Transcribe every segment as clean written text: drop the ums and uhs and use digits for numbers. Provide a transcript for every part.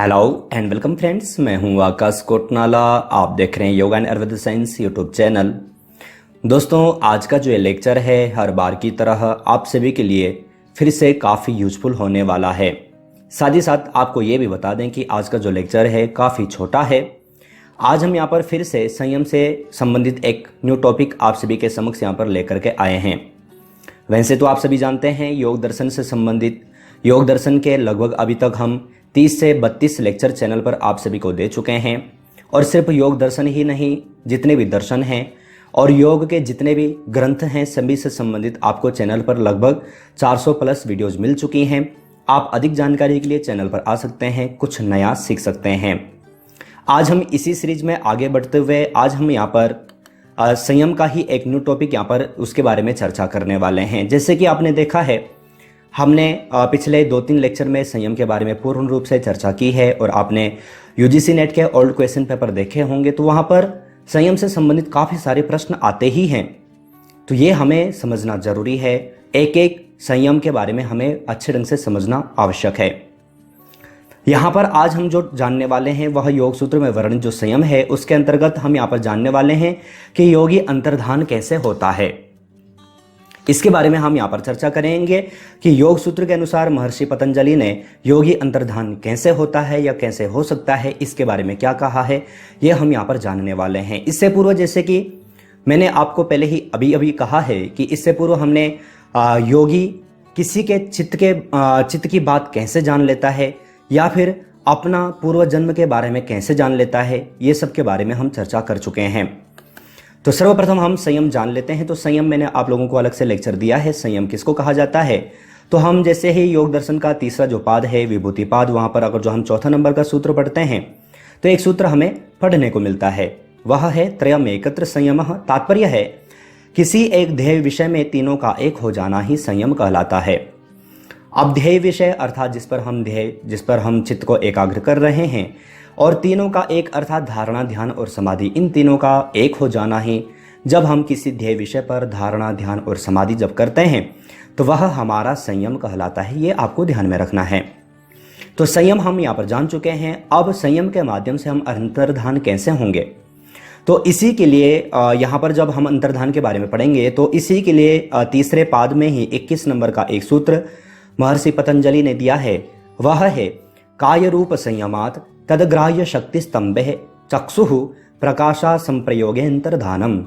Hello and welcome friends, मैं हूं आकाश कोटनाला। आप देख रहे हैं yoga and Ayurveda science YouTube channel. दोस्तों, आज का जो ये लेक्चर है हर बार की तरह आप सभी के लिए फिर से काफ़ी यूजफुल होने वाला है। साथ ही साथ आपको ये भी बता दें कि आज का जो लेक्चर है काफ़ी छोटा है। आज हम यहाँ पर फिर से संयम से संबंधित एक न्यू टॉपिक आप सभी के समक्ष यहाँ पर लेकर के आए हैं। वैसे तो आप सभी जानते हैं योग दर्शन से संबंधित योग दर्शन के लगभग अभी तक हम 30 से 32 लेक्चर चैनल पर आप सभी को दे चुके हैं। और सिर्फ योग दर्शन ही नहीं, जितने भी दर्शन हैं और योग के जितने भी ग्रंथ हैं सभी से संबंधित आपको चैनल पर लगभग 400 प्लस वीडियोज़ मिल चुकी हैं। आप अधिक जानकारी के लिए चैनल पर आ सकते हैं, कुछ नया सीख सकते हैं। आज हम इसी सीरीज में आगे बढ़ते हुए आज हम यहाँ पर संयम का ही एक न्यू टॉपिक यहाँ पर उसके बारे में चर्चा करने वाले हैं। जैसे कि आपने देखा है, हमने पिछले 2-3 लेक्चर में संयम के बारे में पूर्ण रूप से चर्चा की है और आपने यूजीसी नेट के ओल्ड क्वेश्चन पेपर देखे होंगे, तो वहाँ पर संयम से संबंधित काफ़ी सारे प्रश्न आते ही हैं। तो ये हमें समझना जरूरी है, एक एक संयम के बारे में हमें अच्छे ढंग से समझना आवश्यक है। यहाँ पर आज हम जो जानने वाले हैं वह योग सूत्र में वर्णित जो संयम है उसके अंतर्गत हम यहाँ पर जानने वाले हैं कि योगी अंतर्धान कैसे होता है। इसके बारे में हम यहाँ पर चर्चा करेंगे कि योग सूत्र के अनुसार महर्षि पतंजलि ने योगी अंतर्धान कैसे होता है या कैसे हो सकता है, इसके बारे में क्या कहा है, ये हम यहाँ पर जानने वाले हैं। इससे पूर्व जैसे कि मैंने आपको पहले ही अभी कहा है कि इससे पूर्व हमने योगी किसी के चित्त की बात कैसे जान लेता है या फिर अपना पूर्व जन्म के बारे में कैसे जान लेता है, ये सब के बारे में हम चर्चा कर चुके हैं। तो सर्वप्रथम हम संयम जान लेते हैं। तो संयम मैंने आप लोगों को अलग से लेक्चर दिया है, संयम किसको कहा जाता है। तो हम जैसे ही योग दर्शन का तीसरा जो पाद है विभूति पाद, वहाँ पर अगर जो हम चौथा नंबर का सूत्र पढ़ते हैं तो एक सूत्र हमें पढ़ने को मिलता है, वह है त्रयम एकत्र संयम। तात्पर्य है किसी एक ध्येय विषय में तीनों का एक हो जाना ही संयम कहलाता है। अब ध्येय विषय अर्थात जिस पर हम चित्त को एकाग्र कर रहे हैं, और तीनों का एक अर्थात धारणा, ध्यान और समाधि, इन तीनों का एक हो जाना ही जब हम किसी ध्येय विषय पर धारणा, ध्यान और समाधि जब करते हैं तो वह हमारा संयम कहलाता है। ये आपको ध्यान में रखना है। तो संयम हम यहाँ पर जान चुके हैं। अब संयम के माध्यम से हम अंतर्धान कैसे होंगे, तो इसी के लिए यहाँ पर जब हम अंतर्धान के बारे में पढ़ेंगे तो इसी के लिए तीसरे पाद में ही 21 नंबर का एक सूत्र महर्षि पतंजलि ने दिया है, वह है काय रूप संयमात तदग्राह्य शक्ति स्तंभे चक्षु प्रकाशा संप्रयोगे अंतर्धानम।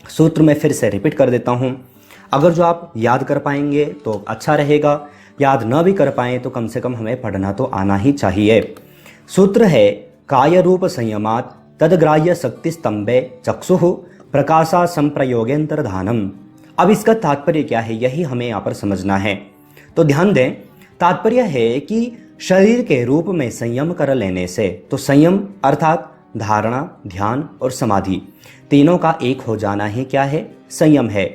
सूत्र में फिर से रिपीट कर देता हूं, अगर जो आप याद कर पाएंगे तो अच्छा रहेगा, याद न भी कर पाएं तो कम से कम हमें पढ़ना तो आना ही चाहिए। सूत्र है काय रूप संयमात तदग्राह्य शक्ति स्तंभे चक्षु प्रकाशा संप्रयोगे अंतर्धानम। अब इसका तात्पर्य क्या है, यही हमें यहाँ पर समझना है। तो ध्यान दें, तात्पर्य है कि शरीर के रूप में संयम कर लेने से, तो संयम अर्थात धारणा, ध्यान और समाधि, तीनों का एक हो जाना ही क्या है, संयम है।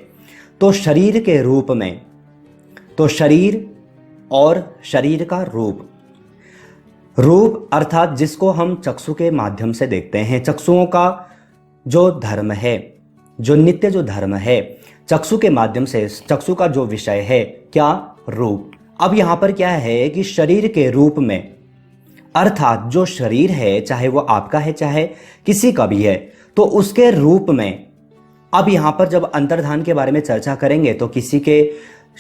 तो शरीर के रूप में, तो शरीर और शरीर का रूप अर्थात जिसको हम चक्षु के माध्यम से देखते हैं, चक्षुओं का जो धर्म है, जो नित्य जो धर्म है, चक्षु के माध्यम से चक्षु का जो विषय है क्या, रूप। अब यहां पर क्या है कि शरीर के रूप में अर्थात जो शरीर है, चाहे वो आपका है चाहे किसी का भी है, तो उसके रूप में अब यहां पर जब अंतर्धान के बारे में चर्चा करेंगे तो किसी के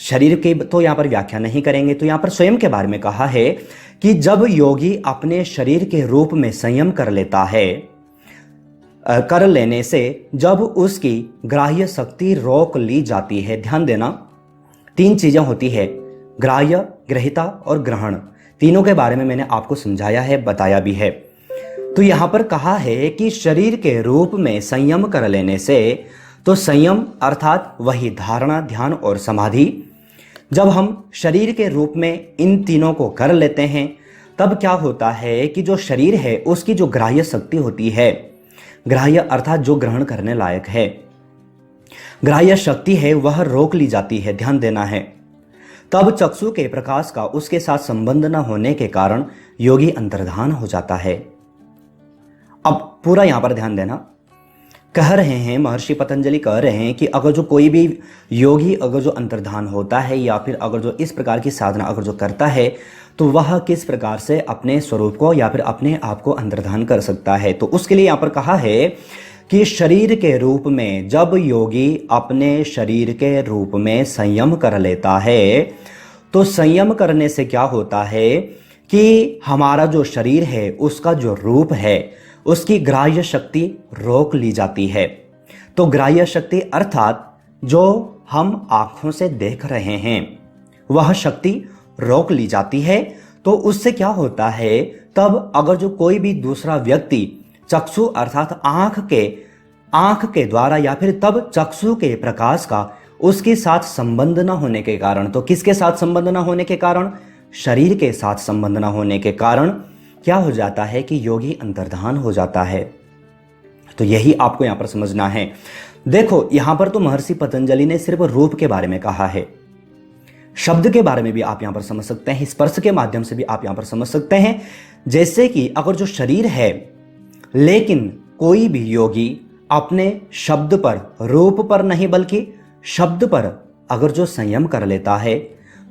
शरीर की तो यहां पर व्याख्या नहीं करेंगे। तो यहां पर स्वयं के बारे में कहा है कि जब योगी अपने शरीर के रूप में संयम कर लेता है, कर लेने से जब उसकी ग्राह्य शक्ति रोक ली जाती है। ध्यान देना, 3 चीजें होती है, ग्राह्य, ग्रहिता और ग्रहण। तीनों के बारे में मैंने आपको समझाया है, बताया भी है। तो यहां पर कहा है कि शरीर के रूप में संयम कर लेने से, तो संयम अर्थात वही धारणा, ध्यान और समाधि, जब हम शरीर के रूप में इन तीनों को कर लेते हैं तब क्या होता है कि जो शरीर है उसकी जो ग्राह्य शक्ति होती है, ग्राह्य अर्थात जो ग्रहण करने लायक है, ग्राह्य शक्ति है वह रोक ली जाती है। ध्यान देना है, तब चक्षु के प्रकाश का उसके साथ संबंध न होने के कारण योगी अंतर्धान हो जाता है। अब पूरा यहां पर ध्यान देना, कह रहे हैं, महर्षि पतंजलि कह रहे हैं कि अगर जो कोई भी योगी अगर जो अंतर्धान होता है या फिर अगर जो इस प्रकार की साधना अगर जो करता है तो वह किस प्रकार से अपने स्वरूप को या फिर अपने आप को अंतर्धान कर सकता है। तो उसके लिए यहाँ पर कहा है कि शरीर के रूप में जब योगी अपने शरीर के रूप में संयम कर लेता है तो संयम करने से क्या होता है कि हमारा जो शरीर है उसका जो रूप है उसकी ग्राह्य शक्ति रोक ली जाती है। तो ग्राह्य शक्ति अर्थात जो हम आंखों से देख रहे हैं वह शक्ति रोक ली जाती है। तो उससे क्या होता है, तब अगर जो कोई भी दूसरा व्यक्ति चक्षु अर्थात आंख के द्वारा या फिर तब चक्षु के प्रकाश का उसके साथ संबंध न होने के कारण, तो किसके साथ संबंध न होने के कारण, शरीर के साथ संबंध न होने के कारण क्या हो जाता है कि योगी अंतर्धान हो जाता है। तो यही आपको यहां पर समझना है। देखो यहां पर तो महर्षि पतंजलि ने सिर्फ रूप के बारे में कहा है, शब्द के बारे में भी आप यहां पर समझ सकते हैं, स्पर्श के माध्यम से भी आप यहां पर समझ सकते हैं। जैसे कि अगर जो शरीर है लेकिन कोई भी योगी अपने शब्द पर, रूप पर नहीं बल्कि शब्द पर अगर जो संयम कर लेता है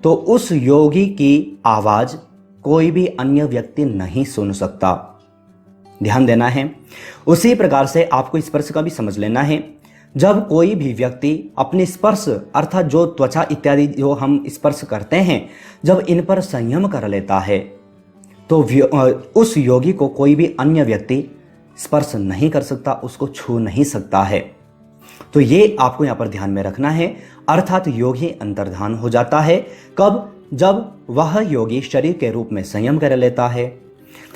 तो उस योगी की आवाज कोई भी अन्य व्यक्ति नहीं सुन सकता। ध्यान देना है। उसी प्रकार से आपको स्पर्श का भी समझ लेना है। जब कोई भी व्यक्ति अपने स्पर्श अर्थात जो त्वचा इत्यादि जो हम स्पर्श करते हैं जब इन पर संयम कर लेता है तो उस योगी को कोई भी अन्य व्यक्ति स्पर्श नहीं कर सकता, उसको छू नहीं सकता है। तो ये आपको यहां पर ध्यान में रखना है। अर्थात योगी अंतर्धान हो जाता है कब, जब वह योगी शरीर के रूप में संयम कर लेता है।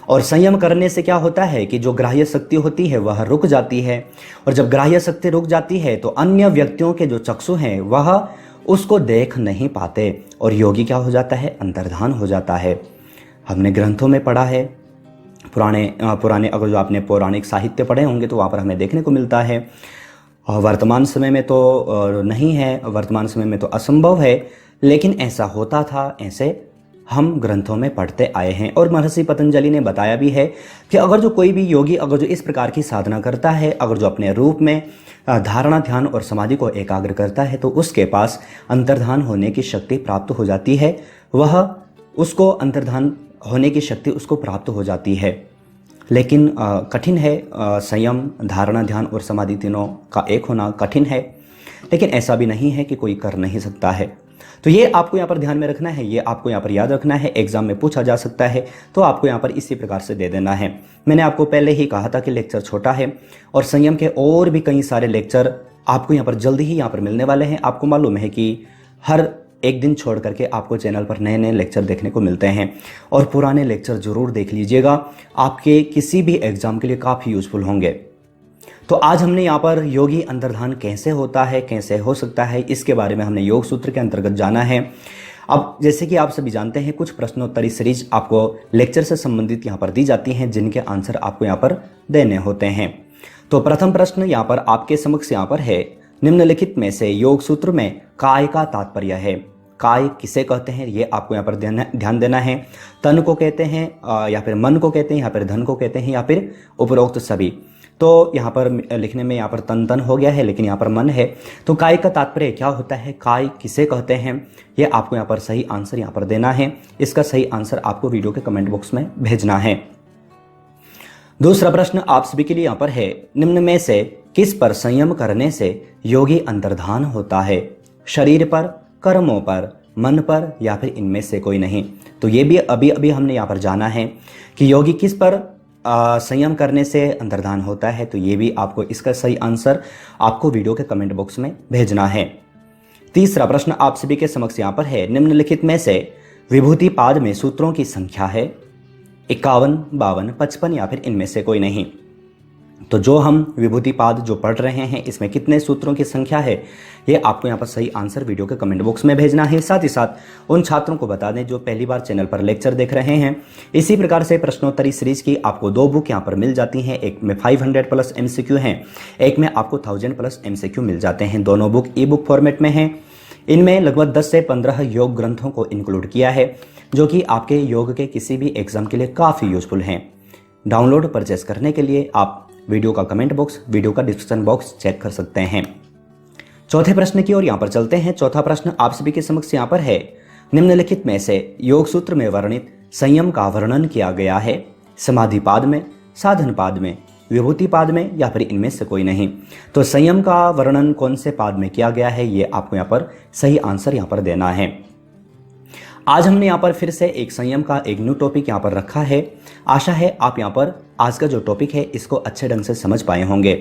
और संयम करने से क्या होता है कि जो ग्राह्य शक्ति होती है वह रुक जाती है, और जब ग्राह्य शक्ति रुक जाती है तो अन्य व्यक्तियों के जो चक्षु हैं वह उसको देख नहीं पाते और योगी क्या हो जाता है, अंतर्धान हो जाता है। हमने ग्रंथों में पढ़ा है, पुराने अगर जो आपने पौराणिक साहित्य पढ़े होंगे तो वहाँ पर हमें देखने को मिलता है। वर्तमान समय में तो नहीं है, वर्तमान समय में तो असंभव है, लेकिन ऐसा होता था, ऐसे हम ग्रंथों में पढ़ते आए हैं। और महर्षि पतंजलि ने बताया भी है कि अगर जो कोई भी योगी अगर जो इस प्रकार की साधना करता है, अगर जो अपने रूप में धारणा, ध्यान और समाधि को एकाग्र करता है तो उसके पास अंतर्धान होने की शक्ति प्राप्त हो जाती है। वह उसको अंतर्धान होने की शक्ति उसको प्राप्त हो जाती है। लेकिन कठिन है, संयम, धारणा, ध्यान और समाधि तीनों का एक होना कठिन है, लेकिन ऐसा भी नहीं है कि कोई कर नहीं सकता है। तो ये आपको यहाँ पर ध्यान में रखना है, ये आपको यहाँ पर याद रखना है। एग्जाम में पूछा जा सकता है तो आपको यहाँ पर इसी प्रकार से दे देना है। मैंने आपको पहले ही कहा था कि लेक्चर छोटा है और संयम के और भी कई सारे लेक्चर आपको यहाँ पर जल्दी ही यहाँ पर मिलने वाले हैं। आपको मालूम है कि हर एक दिन छोड़ करके आपको चैनल पर नए नए लेक्चर देखने को मिलते हैं और पुराने लेक्चर जरूर देख लीजिएगा, आपके किसी भी एग्जाम के लिए काफ़ी यूजफुल होंगे। तो आज हमने यहाँ पर योगी अंतर्धान कैसे होता है, कैसे हो सकता है, इसके बारे में हमने योग सूत्र के अंतर्गत जाना है। अब जैसे कि आप सभी जानते हैं कुछ प्रश्नोत्तरी सीरीज आपको लेक्चर से संबंधित यहाँ पर दी जाती हैं जिनके आंसर आपको यहाँ पर देने होते हैं। तो प्रथम प्रश्न यहाँ पर आपके समक्ष यहाँ पर है, निम्नलिखित में से योग सूत्र में काय का तात्पर्य है। काय किसे कहते हैं ये आपको यहाँ पर ध्यान देना है। तन को कहते हैं या फिर मन को कहते हैं या फिर धन को कहते हैं या फिर उपरोक्त सभी। तो यहाँ पर लिखने में यहाँ पर तन हो गया है लेकिन यहाँ पर मन है। तो काय का तात्पर्य क्या होता है, काय किसे कहते हैं, ये आपको यहाँ पर सही आंसर यहाँ पर देना है। इसका सही आंसर आपको वीडियो के कमेंट बॉक्स में भेजना है। दूसरा प्रश्न आप सभी के लिए यहाँ पर है, निम्न में से किस पर संयम करने से योगी अंतर्धान होता है। शरीर पर, कर्मों पर, मन पर या फिर इनमें से कोई नहीं। तो ये भी अभी हमने यहाँ पर जाना है कि योगी किस पर संयम करने से अंतर्धान होता है। तो ये भी आपको इसका सही आंसर आपको वीडियो के कमेंट बॉक्स में भेजना है। तीसरा प्रश्न आप सभी के समक्ष यहाँ पर है, निम्नलिखित में से विभूति पाद में सूत्रों की संख्या है 51, 52, 55 या फिर इनमें से कोई नहीं। तो जो हम विभूति पाद जो पढ़ रहे हैं इसमें कितने सूत्रों की संख्या है ये आपको यहाँ पर सही आंसर वीडियो के कमेंट बॉक्स में भेजना है। साथ ही साथ उन छात्रों को बता दें जो पहली बार चैनल पर लेक्चर देख रहे हैं, इसी प्रकार से प्रश्नोत्तरी सीरीज की आपको 2 बुक यहाँ पर मिल जाती हैं। एक में 500 प्लस MCQ हैं, एक में आपको 1000 प्लस MCQ मिल जाते हैं। दोनों बुक ई-बुक फॉर्मेट में हैं। इनमें लगभग 10 से 15 योग ग्रंथों को इंक्लूड किया है जो कि आपके योग के किसी भी एग्जाम के लिए काफ़ी यूजफुल हैं। डाउनलोड परचेस करने के लिए आप वीडियो का कमेंट बॉक्स, वीडियो का डिस्क्रिप्शन बॉक्स चेक कर सकते हैं। चौथे प्रश्न की ओर यहाँ पर चलते हैं। चौथा प्रश्न आप सभी के समक्ष यहाँ पर है, निम्नलिखित में से योग सूत्र में वर्णित संयम का वर्णन किया गया है समाधि पाद में, साधन पाद में, विभूति पाद में या फिर इनमें से कोई नहीं। तो संयम का वर्णन कौन से पाद में किया गया है, ये आपको यहाँ पर सही आंसर यहाँ पर देना है। आज हमने यहाँ पर फिर से एक संयम का एक न्यू टॉपिक यहाँ पर रखा है। आशा है आप यहाँ पर आज का जो टॉपिक है इसको अच्छे ढंग से समझ पाए होंगे।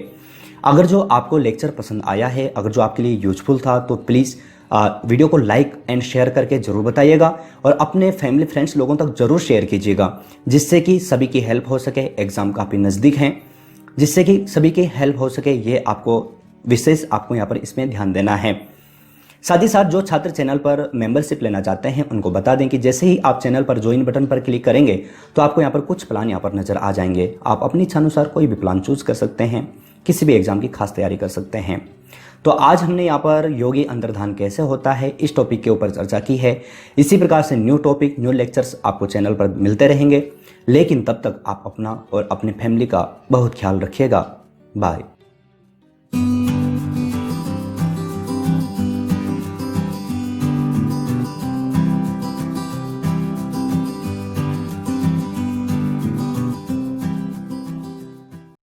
अगर जो आपको लेक्चर पसंद आया है, अगर जो आपके लिए यूजफुल था, तो प्लीज़ वीडियो को लाइक एंड शेयर करके जरूर बताइएगा और अपने फैमिली फ्रेंड्स लोगों तक जरूर शेयर कीजिएगा, जिससे कि सभी की हेल्प हो सके। एग्जाम काफ़ी नज़दीक हैं, जिससे कि सभी की हेल्प हो सके, ये आपको विशेष आपको यहाँ पर इसमें ध्यान देना है। साथ ही साथ जो छात्र चैनल पर मेंबरशिप लेना चाहते हैं उनको बता दें कि जैसे ही आप चैनल पर ज्वाइन बटन पर क्लिक करेंगे तो आपको यहाँ पर कुछ प्लान यहाँ पर नजर आ जाएंगे। आप अपनी इच्छा अनुसार कोई भी प्लान चूज कर सकते हैं, किसी भी एग्जाम की खास तैयारी कर सकते हैं। तो आज हमने यहाँ पर योगी अंतर्धान कैसे होता है इस टॉपिक के ऊपर चर्चा की है। इसी प्रकार से न्यू टॉपिक, न्यू लेक्चर्स आपको चैनल पर मिलते रहेंगे, लेकिन तब तक आप अपना और अपने फैमिली का बहुत ख्याल रखिएगा। बाय।